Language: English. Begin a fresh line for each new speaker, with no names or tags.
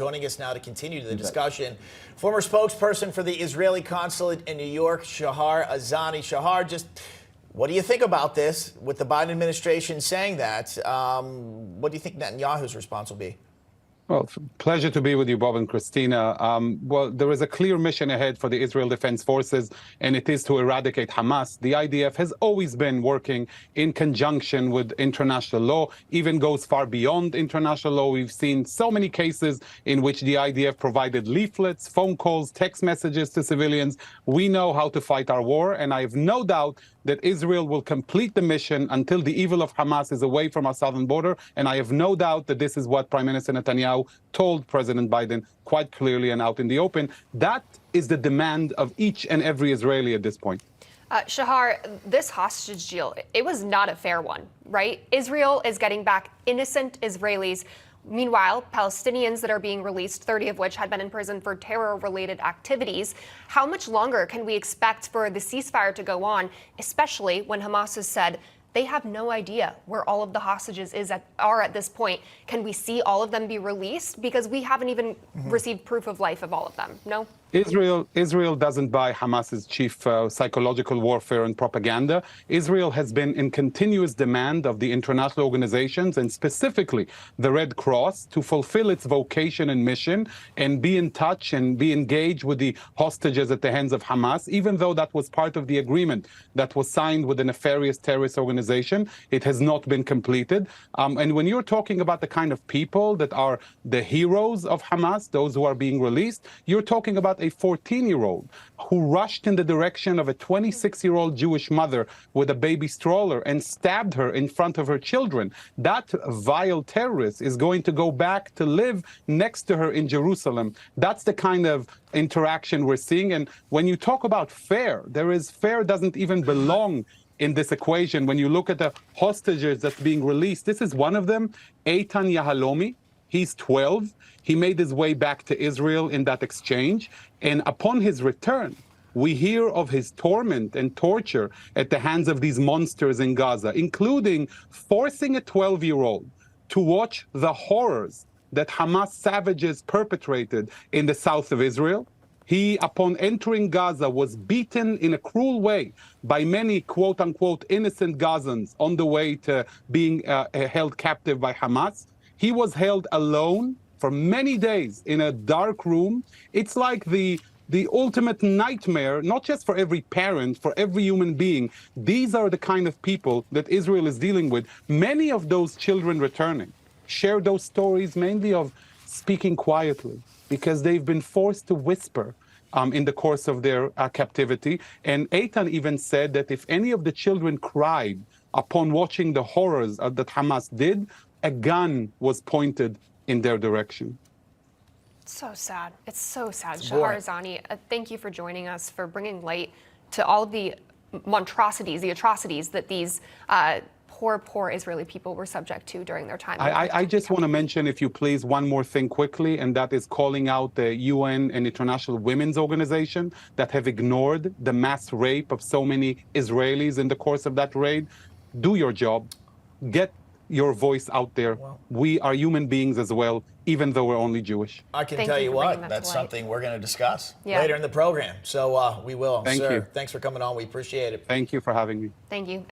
Joining us now to continue the discussion, former spokesperson for the Israeli consulate in New York, Shahar Azani. Shahar, just what do you think about this with the Biden administration saying that? What do you think Netanyahu's response will be?
Well, pleasure to be with you, Bob and Christina. Well, there is a clear mission ahead for the Israel Defense Forces, and it is to eradicate Hamas. The IDF has always been working in conjunction with international law, even goes far beyond international law. We've seen so many cases in which the IDF provided leaflets, phone calls, text messages to civilians. We know how to fight our war, and I have no doubt that Israel will complete the mission until the evil of Hamas is away from our southern border. And I have no doubt that this is what Prime Minister Netanyahu told President Biden quite clearly and out in the open. That is the demand of each and every Israeli at this point.
Shahar, this hostage deal, it was not a fair one, right? Israel is getting back innocent Israelis. Meanwhile, Palestinians that are being released, 30 of which had been in prison for terror-related activities. How much longer can we expect for the ceasefire to go on, especially when Hamas has said they have no idea where all of the hostages are at this point? Can we see all of them be released? Because we haven't even received proof of life of all of them, no?
Israel doesn't buy Hamas's chief psychological warfare and propaganda. Israel has been in continuous demand of the international organizations and specifically the Red Cross to fulfill its vocation and mission and be in touch and be engaged with the hostages at the hands of Hamas, even though that was part of the agreement that was signed with the nefarious terrorist organization. It has not been completed. And when you're talking about the kind of people that are the heroes of Hamas, those who are being released, you're talking about a 14-year-old who rushed in the direction of a 26-year-old Jewish mother with a baby stroller and stabbed her in front of her children. That vile terrorist is going to go back to live next to her in Jerusalem. That's the kind of interaction we're seeing. And when you talk about fair doesn't even belong in this equation. When you look at the hostages that's being released, this is one of them, Eitan Yahalomi. He's 12. He made his way back to Israel in that exchange. And upon his return, we hear of his torment and torture at the hands of these monsters in Gaza, including forcing a 12-year-old to watch the horrors that Hamas savages perpetrated in the south of Israel. He, upon entering Gaza, was beaten in a cruel way by many quote-unquote innocent Gazans on the way to being held captive by Hamas. He was held alone for many days in a dark room. It's like the ultimate nightmare, not just for every parent, for every human being. These are the kind of people that Israel is dealing with. Many of those children returning share those stories mainly of speaking quietly because they've been forced to whisper in the course of their captivity. And Eitan even said that if any of the children cried upon watching the horrors that Hamas did, a gun was pointed in their direction.
So sad. It's so sad. Shahar Azani, thank you for joining us, for bringing light to all of the monstrosities, the atrocities that these poor Israeli people were subject to during their time.
I just want to mention, if you please, one more thing quickly, and that is calling out the UN and International Women's Organization that have ignored the mass rape of so many Israelis in the course of that raid. Do your job. Get your voice out there. We are human beings as well, even though we're only Jewish.
I can tell you what, that's something we're going to discuss later in the program. So we will.
Thank you.
Thanks for coming on. We appreciate it.
Thank you for having me.
Thank you.